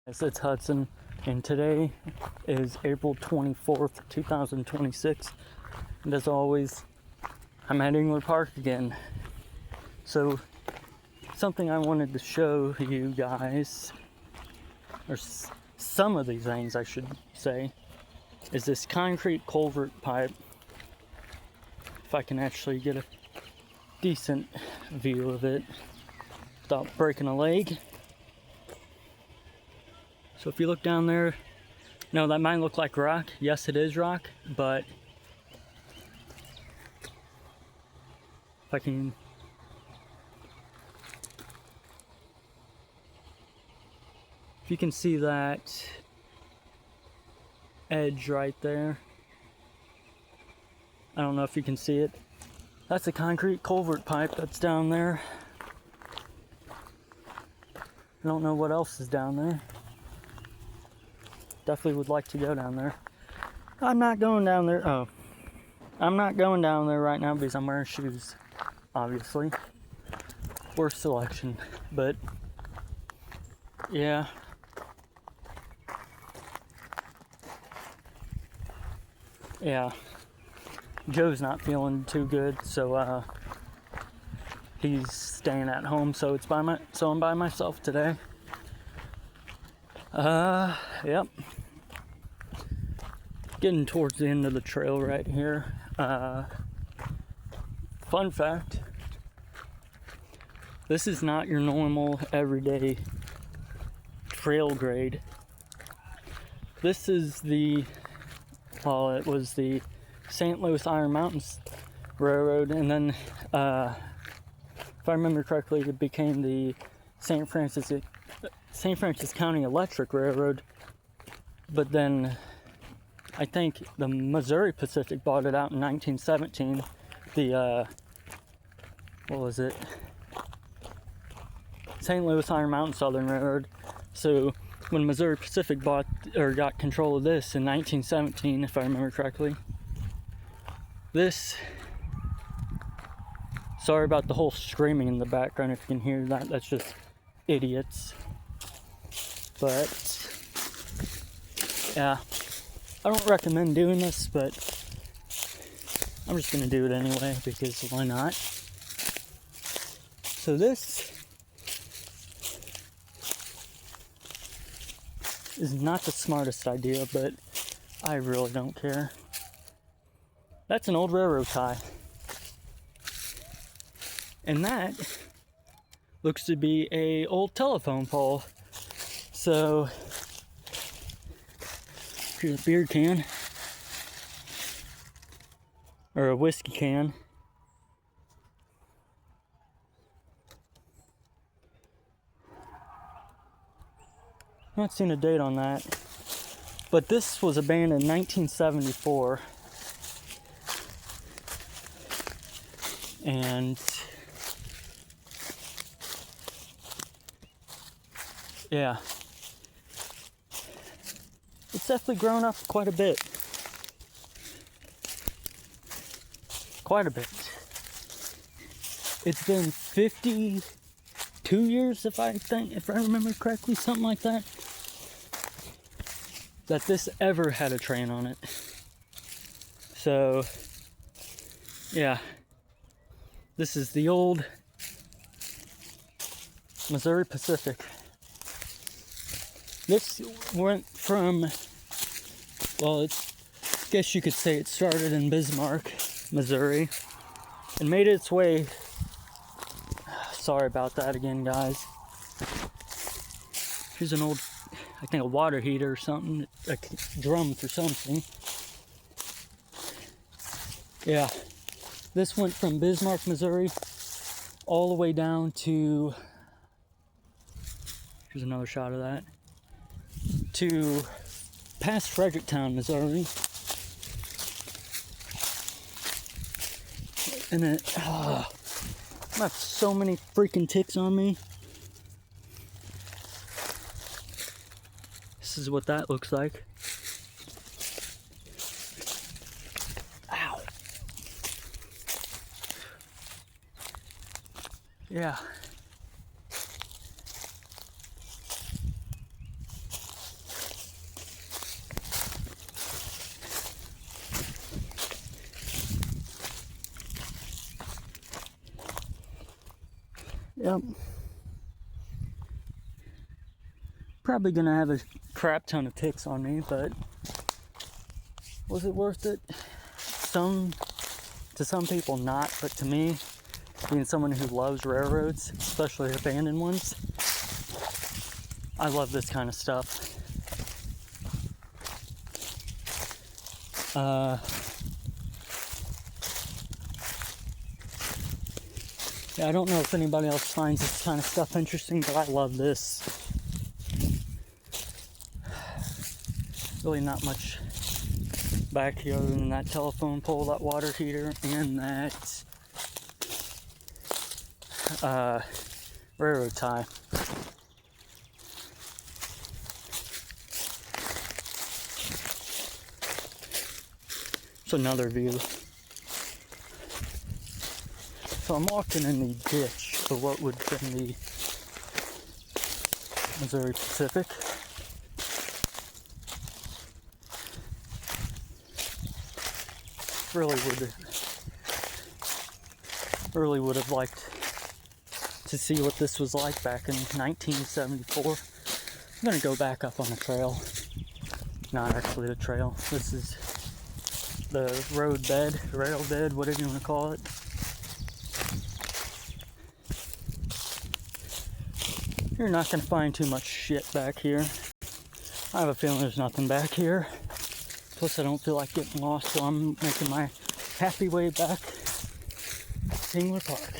It's Hudson, and today is April 24th, 2026, and as always, I'm at Ingler Park again. So, something I wanted to show you guys, or some of these things I should say, is this concrete culvert pipe. If I can actually get a decent view of it without breaking a leg. So if you look down there, no, that might look like rock. Yes, it is rock, but if I can, if you can see that edge right there, I don't know if you can see it. That's a concrete culvert pipe that's down there. I don't know what else is down there. Definitely would like to go down there. I'm not going down there. Oh, I'm not going down there right now because I'm wearing shoes, obviously. Worst selection, but yeah. Yeah. Joe's not feeling too good, so he's staying at home. So I'm by myself today. Yep. Getting towards the end of the trail right here. Fun fact, this is not your normal everyday trail grade. This is it was the St. Louis Iron Mountains Railroad, and then if I remember correctly, it became the St. Francis County Electric Railroad, but then I think the Missouri Pacific bought it out in 1917. The what was it? St. Louis Iron Mountain Southern Railroad. So when Missouri Pacific got control of this in 1917, if I remember correctly, sorry about the whole screaming in the background if you can hear that. That's just idiots. But yeah, I don't recommend doing this, but I'm just gonna do it anyway because why not? So this is not the smartest idea, but I really don't care. That's an old railroad tie, and that looks to be a old telephone pole. So here's a beer can, or a whiskey can. I'm not seeing a date on that, but this was abandoned in 1974, and yeah, it's definitely grown up quite a bit. Quite a bit. It's been 52 years, if I remember correctly, something like that this ever had a train on it. So, yeah. This is the old Missouri Pacific. This went from, well, I guess you could say it started in Bismarck, Missouri, and made its way, sorry about that again, guys. Here's an old, I think a water heater or something, a drum for something. Yeah, this went from Bismarck, Missouri, all the way down to, here's another shot of that, to past Fredericktown, Missouri. And then, I have so many freaking ticks on me. This is what that looks like. Ow. Yeah. Yep. Probably gonna have a crap ton of ticks on me, but was it worth it? To some people not, but to me, being someone who loves railroads, especially abandoned ones, I love this kind of stuff. Yeah, I don't know if anybody else finds this kind of stuff interesting, but I love this. Really not much back here other than that telephone pole, that water heater, and that railroad tie. It's another view. So I'm walking in the ditch for what would have been the Missouri Pacific. Really would have liked to see what this was like back in 1974. I'm gonna go back up on the trail. Not actually the trail. This is the road bed, rail bed, whatever you want to call it. You're not gonna find too much shit back here. I have a feeling there's nothing back here. Plus I don't feel like getting lost, so I'm making my happy way back to Singler Park.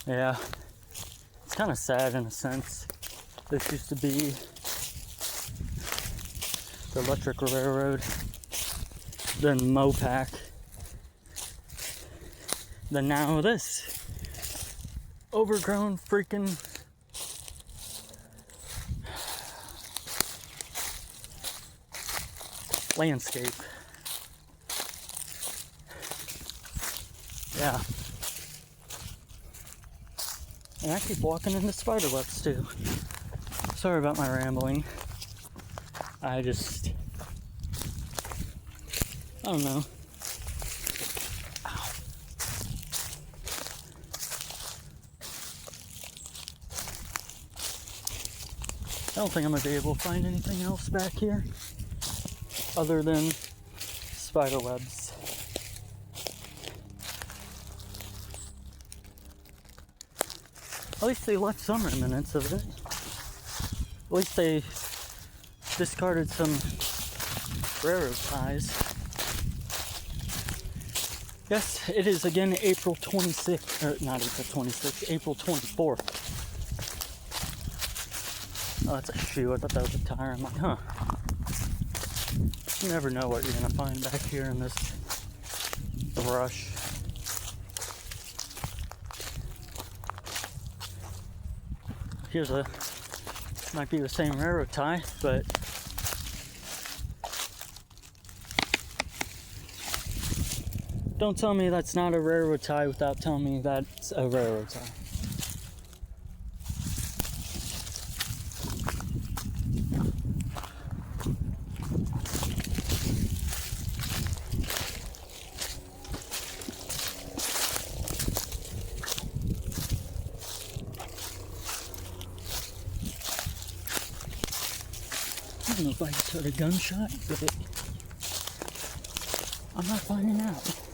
Yeah, it's kind of sad in a sense. This used to be the electric railroad, then Mopac, then now this overgrown freaking landscape. Yeah. And I keep walking into spider webs too. Sorry about my rambling. I don't know. Ow. I don't think I'm gonna be able to find anything else back here other than spider webs. At least they left some remnants of it. At least they discarded some railroad ties. Yes, it is again April 26th, or not April 26th, April 24th. Oh, that's a shoe. I thought that was a tire. I'm like, huh. You never know what you're gonna find back here in this brush. Here's might be the same railroad tie, but don't tell me that's not a railroad tie without telling me that's a railroad tie. I don't know if I just heard a gunshot, but I'm not finding out.